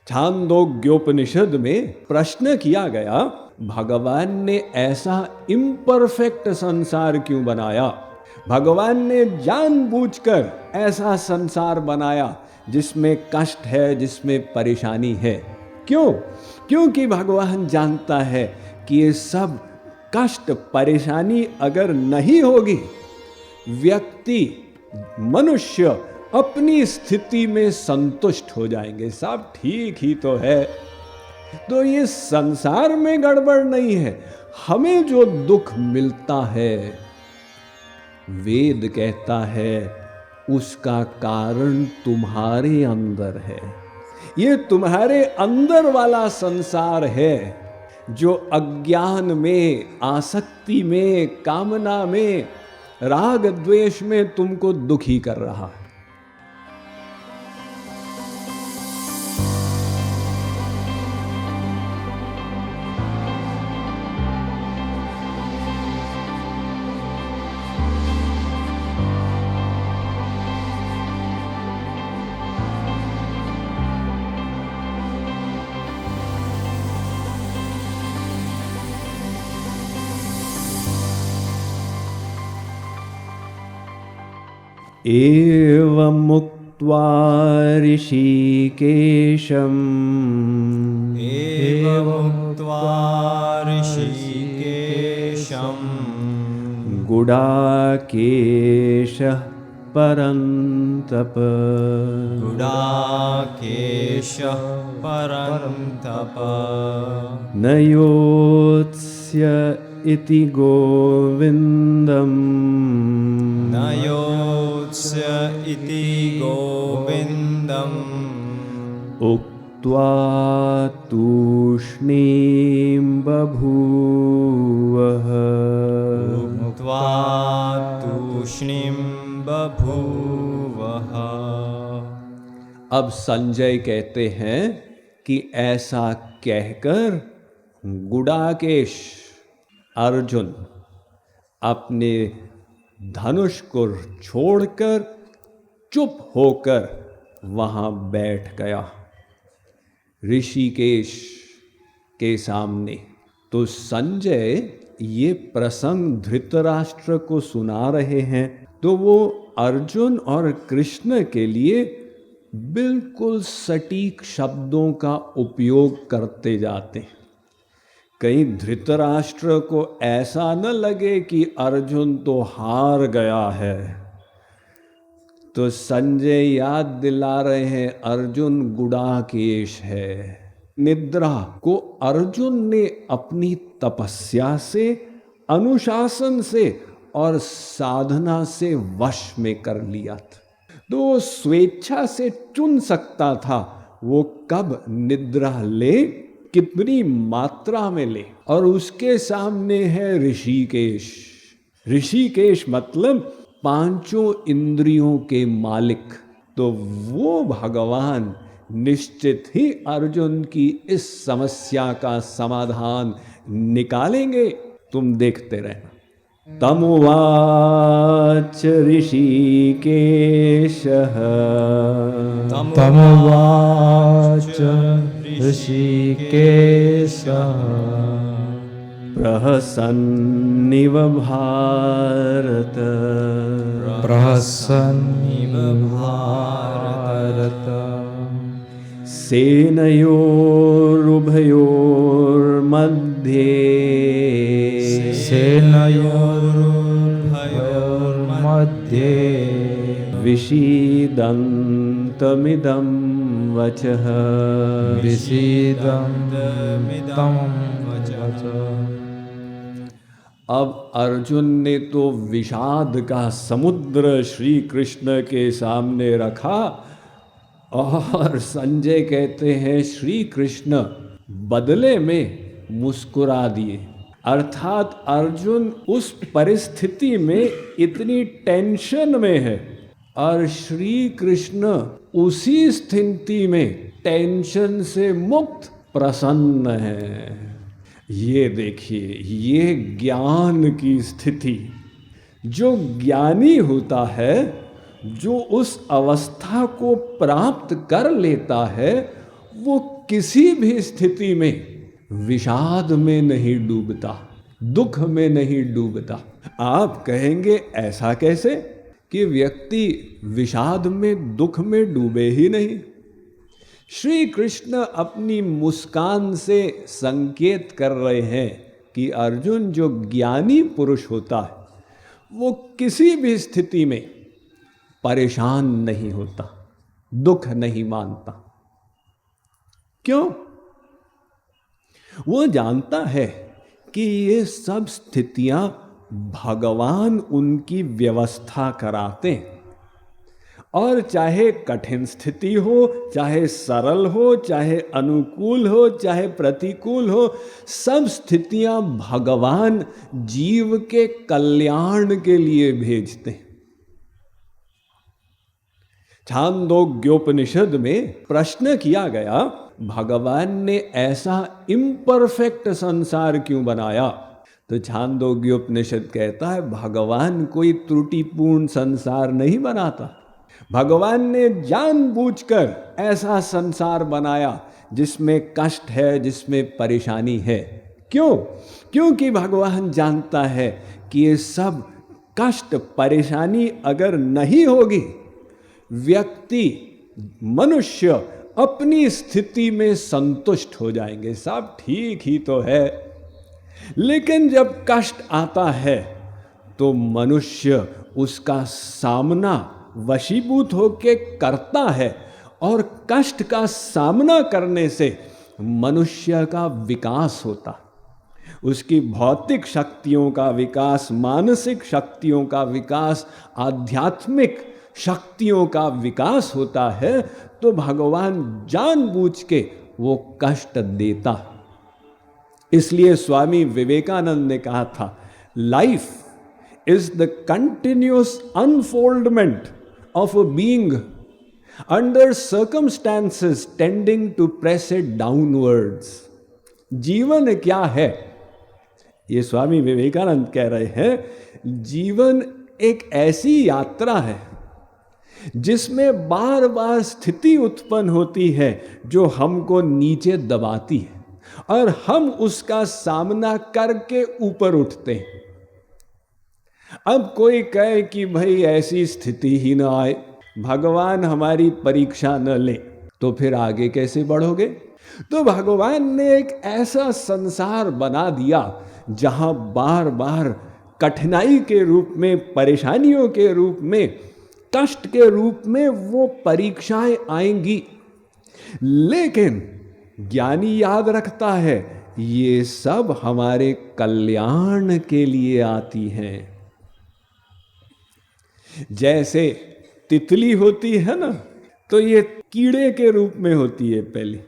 छांदोग्योपनिषद में प्रश्न किया गया, भगवान ने ऐसा इम्परफेक्ट संसार क्यों बनाया? भगवान ने जानबूझकर ऐसा संसार बनाया जिसमें कष्ट है, जिसमें परेशानी है। क्यों? क्योंकि भगवान जानता है कि ये सब कष्ट परेशानी अगर नहीं होगी, व्यक्ति मनुष्य अपनी स्थिति में संतुष्ट हो जाएंगे, सब ठीक ही तो है। तो ये संसार में गड़बड़ नहीं है। हमें जो दुख मिलता है, वेद कहता है उसका कारण तुम्हारे अंदर है। ये तुम्हारे अंदर वाला संसार है जो अज्ञान में, आसक्ति में, कामना में, राग द्वेष में तुमको दुखी कर रहा है। एवमुक्त्वा ऋषिकेशम् गुडाकेशः परन्तप न योत्स्य इति गोविन्दम् उक्त्वा तूष्णीं बभूवः। अब संजय कहते हैं कि ऐसा कहकर गुडाकेश अर्जुन अपने धनुष को छोड़कर चुप होकर वहां बैठ गया ऋषिकेश के सामने। तो संजय ये प्रसंग धृतराष्ट्र को सुना रहे हैं, तो वो अर्जुन और कृष्ण के लिए बिल्कुल सटीक शब्दों का उपयोग करते जाते हैं। कहीं धृतराष्ट्र को ऐसा न लगे कि अर्जुन तो हार गया है। तो संजय याद दिला रहे हैं अर्जुन गुडाकेश है। निद्रा को अर्जुन ने अपनी तपस्या से, अनुशासन से और साधना से वश में कर लिया था। तो वो स्वेच्छा से चुन सकता था वो कब निद्रा ले, कितनी मात्रा में ले। और उसके सामने है ऋषिकेश। ऋषिकेश मतलब पांचों इंद्रियों के मालिक। तो वो भगवान निश्चित ही अर्जुन की इस समस्या का समाधान निकालेंगे। तुम देखते रहना। तमुवाच ऋषिकेशः प्रहसन्निव भारत सेनयोरुभयोर्मध्ये विषीदन्तमिदं वचः। अब अर्जुन ने तो विषाद का समुद्र श्री कृष्ण के सामने रखा और संजय कहते हैं श्री कृष्ण बदले में मुस्कुरा दिए। अर्थात अर्जुन उस परिस्थिति में इतनी टेंशन में है और श्री कृष्ण उसी स्थिति में टेंशन से मुक्त प्रसन्न है। ये देखिए, ये ज्ञान की स्थिति। जो ज्ञानी होता है, जो उस अवस्था को प्राप्त कर लेता है, वो किसी भी स्थिति में विषाद में नहीं डूबता, दुख में नहीं डूबता। आप कहेंगे ऐसा कैसे कि व्यक्ति विषाद में, दुख में डूबे ही नहीं। श्री कृष्ण अपनी मुस्कान से संकेत कर रहे हैं कि अर्जुन, जो ज्ञानी पुरुष होता है वो किसी भी स्थिति में परेशान नहीं होता, दुख नहीं मानता। क्यों? वो जानता है कि ये सब स्थितियां भगवान उनकी व्यवस्था कराते हैं, और चाहे कठिन स्थिति हो, चाहे सरल हो, चाहे अनुकूल हो, चाहे प्रतिकूल हो, सब स्थितियां भगवान जीव के कल्याण के लिए भेजते हैं। छांदोग्योपनिषद में प्रश्न किया गया, भगवान ने ऐसा इम्परफेक्ट संसार क्यों बनाया? तो छांदोग्योपनिषद कहता है, भगवान कोई त्रुटिपूर्ण संसार नहीं बनाता। भगवान ने जानबूझकर ऐसा संसार बनाया जिसमें कष्ट है, जिसमें परेशानी है। क्यों? क्योंकि भगवान जानता है कि ये सब कष्ट, परेशानी अगर नहीं होगी, व्यक्ति, मनुष्य अपनी स्थिति में संतुष्ट हो जाएंगे। सब ठीक ही तो है। लेकिन जब कष्ट आता है तो मनुष्य उसका सामना वशीभूत होके करता है, और कष्ट का सामना करने से मनुष्य का विकास होता, उसकी भौतिक शक्तियों का विकास, मानसिक शक्तियों का विकास, आध्यात्मिक शक्तियों का विकास होता है। तो भगवान जानबूझ के वो कष्ट देता। इसलिए स्वामी विवेकानंद ने कहा था, life is the continuous unfoldment of a being under circumstances tending to press it downwards. जीवन क्या है? ये स्वामी विवेकानंद कह रहे हैं, जीवन एक ऐसी यात्रा है जिसमें बार बार स्थिति उत्पन्न होती है जो हमको नीचे दबाती है, और हम उसका सामना करके ऊपर उठते हैं। अब कोई कहे कि भाई ऐसी स्थिति ही ना आए, भगवान हमारी परीक्षा न ले, तो फिर आगे कैसे बढ़ोगे? तो भगवान ने एक ऐसा संसार बना दिया जहां बार बार कठिनाई के रूप में, परेशानियों के रूप में, कष्ट के रूप में वो परीक्षाएं आएंगी। लेकिन ज्ञानी याद रखता है, ये सब हमारे कल्याण के लिए आती हैं। जैसे तितली होती है ना, तो ये कीड़े के रूप में होती है पहले,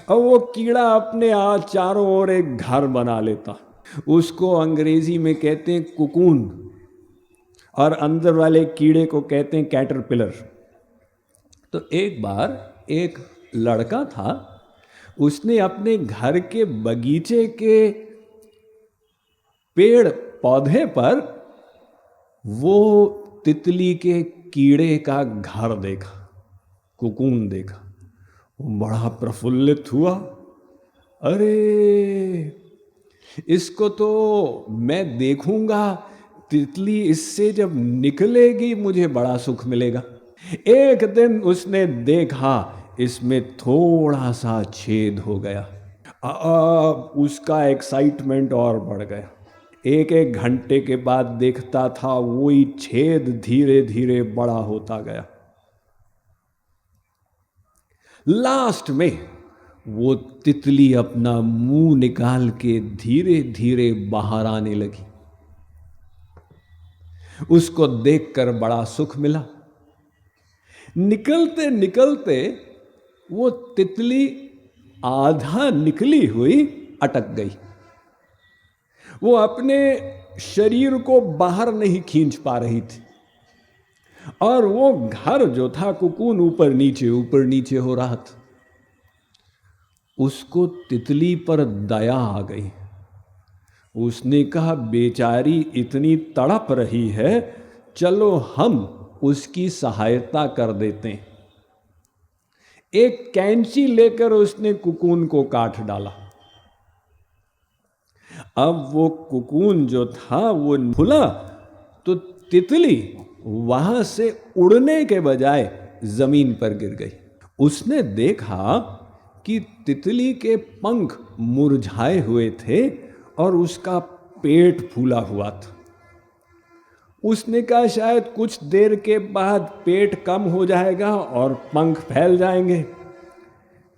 और वो कीड़ा अपने चारों ओर एक घर बना लेता। उसको अंग्रेजी में कहते हैं कुकून, और अंदर वाले कीड़े को कहते हैं कैटरपिलर। तो एक बार एक लड़का था, उसने अपने घर के बगीचे के पेड़ पौधे पर वो तितली के कीड़े का घर देखा, कुकून देखा। वो बड़ा प्रफुल्लित हुआ, अरे इसको तो मैं देखूंगा, तितली इससे जब निकलेगी मुझे बड़ा सुख मिलेगा। एक दिन उसने देखा इसमें थोड़ा सा छेद हो गया। उसका एक्साइटमेंट और बढ़ गया। एक एक घंटे के बाद देखता था वही छेद धीरे धीरे बड़ा होता गया। लास्ट में वो तितली अपना मुंह निकाल के धीरे धीरे बाहर आने लगी। उसको देखकर बड़ा सुख मिला। निकलते निकलते वो तितली आधा निकली हुई अटक गई। वो अपने शरीर को बाहर नहीं खींच पा रही थी, और वो घर जो था कुकून ऊपर नीचे हो रहा था। उसको तितली पर दया आ गई। उसने कहा, बेचारी इतनी तड़प रही है, चलो हम उसकी सहायता कर देते हैं। एक कैंची लेकर उसने कुकून को काट डाला। अब वो कुकून जो था वो खुला तो तितली वहां से उड़ने के बजाय जमीन पर गिर गई। उसने देखा कि तितली के पंख मुरझाए हुए थे और उसका पेट फूला हुआ था। उसने कहा शायद कुछ देर के बाद पेट कम हो जाएगा और पंख फैल जाएंगे,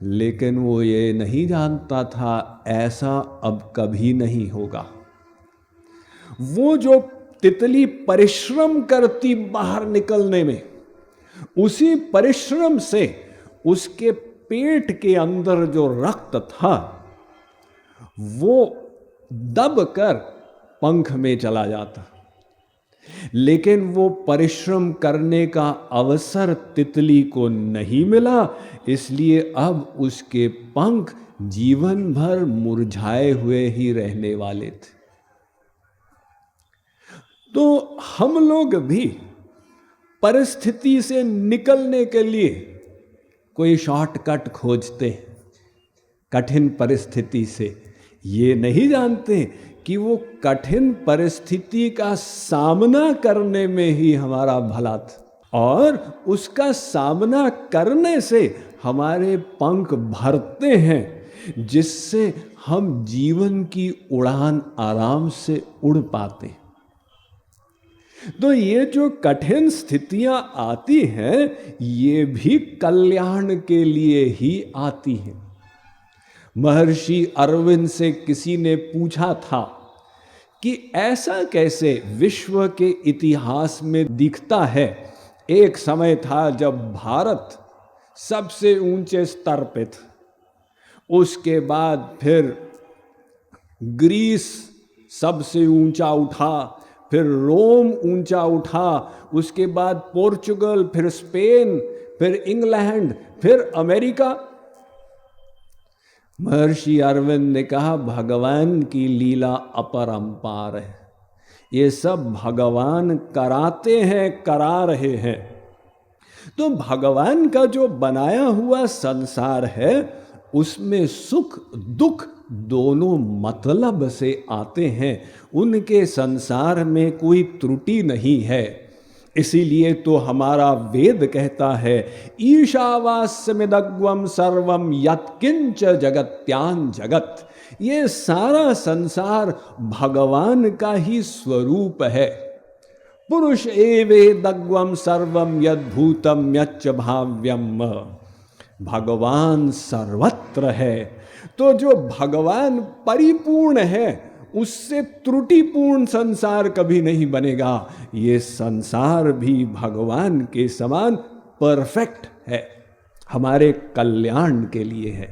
लेकिन वो ये नहीं जानता था ऐसा अब कभी नहीं होगा। वो जो तितली परिश्रम करती बाहर निकलने में, उसी परिश्रम से उसके पेट के अंदर जो रक्त था वो दब कर पंख में चला जाता, लेकिन वो परिश्रम करने का अवसर तितली को नहीं मिला, इसलिए अब उसके पंख जीवन भर मुरझाए हुए ही रहने वाले थे। तो हम लोग भी परिस्थिति से निकलने के लिए कोई शॉर्टकट खोजते हैं। कठिन परिस्थिति से ये नहीं जानते कि वो कठिन परिस्थिति का सामना करने में ही हमारा भला था और उसका सामना करने से हमारे पंख भरते हैं, जिससे हम जीवन की उड़ान आराम से उड़ पाते हैं। तो ये जो कठिन स्थितियां आती हैं ये भी कल्याण के लिए ही आती हैं। महर्षि अरविंद से किसी ने पूछा था कि ऐसा कैसे विश्व के इतिहास में दिखता है, एक समय था जब भारत सबसे ऊंचे स्तर पे था, उसके बाद फिर ग्रीस सबसे ऊंचा उठा, फिर रोम ऊंचा उठा, उसके बाद पोर्चुगल, फिर स्पेन, फिर इंग्लैंड, फिर अमेरिका। महर्षि अरविंद ने कहा भगवान की लीला अपरंपार है, ये सब भगवान कराते हैं, करा रहे हैं। तो भगवान का जो बनाया हुआ संसार है उसमें सुख दुख दोनों मतलब से आते हैं, उनके संसार में कोई त्रुटि नहीं है। इसीलिए तो हमारा वेद कहता है ईशावास्यमिदग्वम सर्वम यत्किंच जगत्यान जगत, ये सारा संसार भगवान का ही स्वरूप है। पुरुष एवेदग्वम सर्वम यद्भूतम यच्च भाव्यम, भगवान सर्वत्र है। तो जो भगवान परिपूर्ण है उससे त्रुटिपूर्ण संसार कभी नहीं बनेगा। ये संसार भी भगवान के समान परफेक्ट है, हमारे कल्याण के लिए है।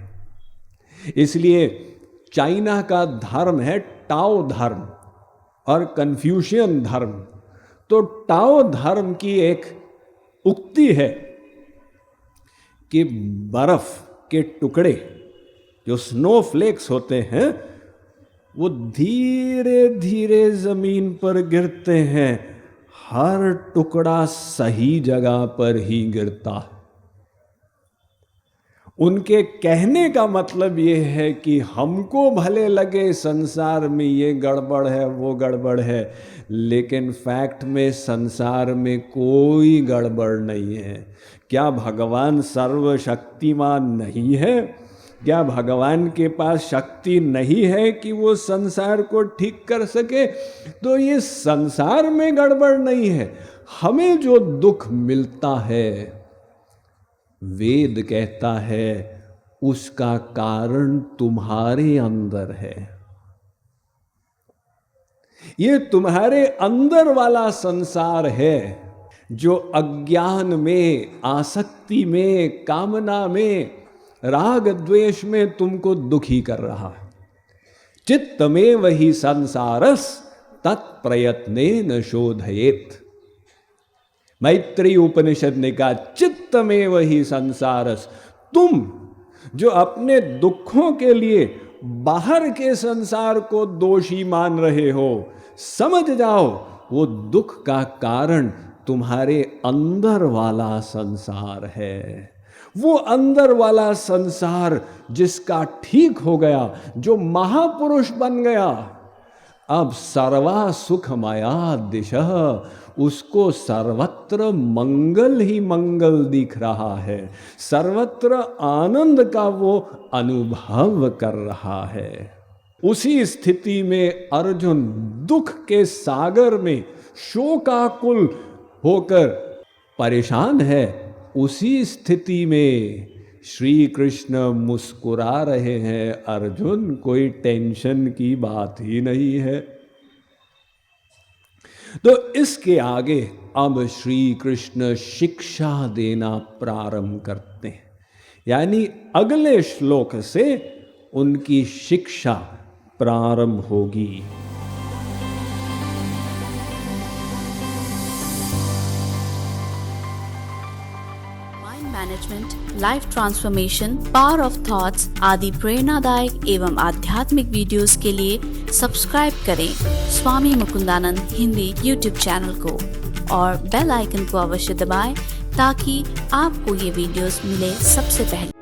इसलिए चाइना का धर्म है टाओ धर्म और कन्फ्यूशियन धर्म। तो टाओ धर्म की एक उक्ति है कि बर्फ के टुकड़े जो स्नोफ्लेक्स होते हैं वो धीरे धीरे जमीन पर गिरते हैं, हर टुकड़ा सही जगह पर ही गिरता है। उनके कहने का मतलब ये है कि हमको भले लगे संसार में ये गड़बड़ है वो गड़बड़ है, लेकिन फैक्ट में संसार में कोई गड़बड़ नहीं है। क्या भगवान सर्वशक्तिमान नहीं है? क्या भगवान के पास शक्ति नहीं है कि वो संसार को ठीक कर सके? तो ये संसार में गड़बड़ नहीं है। हमें जो दुख मिलता है वेद कहता है उसका कारण तुम्हारे अंदर है। ये तुम्हारे अंदर वाला संसार है जो अज्ञान में, आसक्ति में, कामना में, राग द्वेष में तुमको दुखी कर रहा है। चित्त में वही संसारस तत्प्रयत्नेन शोधयेत्। मैत्री उपनिषद ने कहा चित्त में वही संसारस। तुम जो अपने दुखों के लिए बाहर के संसार को दोषी मान रहे हो, समझ जाओ वो दुख का कारण तुम्हारे अंदर वाला संसार है। वो अंदर वाला संसार जिसका ठीक हो गया, जो महापुरुष बन गया, अब सर्वा सुखमया दिशः, उसको सर्वत्र मंगल ही मंगल दिख रहा है, सर्वत्र आनंद का वो अनुभव कर रहा है। उसी स्थिति में अर्जुन दुख के सागर में शोकाकुल होकर परेशान है। उसी स्थिति में श्री कृष्ण मुस्कुरा रहे हैं, अर्जुन कोई टेंशन की बात ही नहीं है। तो इसके आगे अब श्री कृष्ण शिक्षा देना प्रारंभ करते हैं, यानी अगले श्लोक से उनकी शिक्षा प्रारंभ होगी। Management, life transformation, power of thoughts आदि प्रेरणादायक एवं आध्यात्मिक वीडियोस के लिए सब्सक्राइब करें स्वामी मुकुंदानंद हिंदी यूट्यूब चैनल को और बेल आइकन को अवश्य दबाएं ताकि आपको ये वीडियोस मिले सबसे पहले।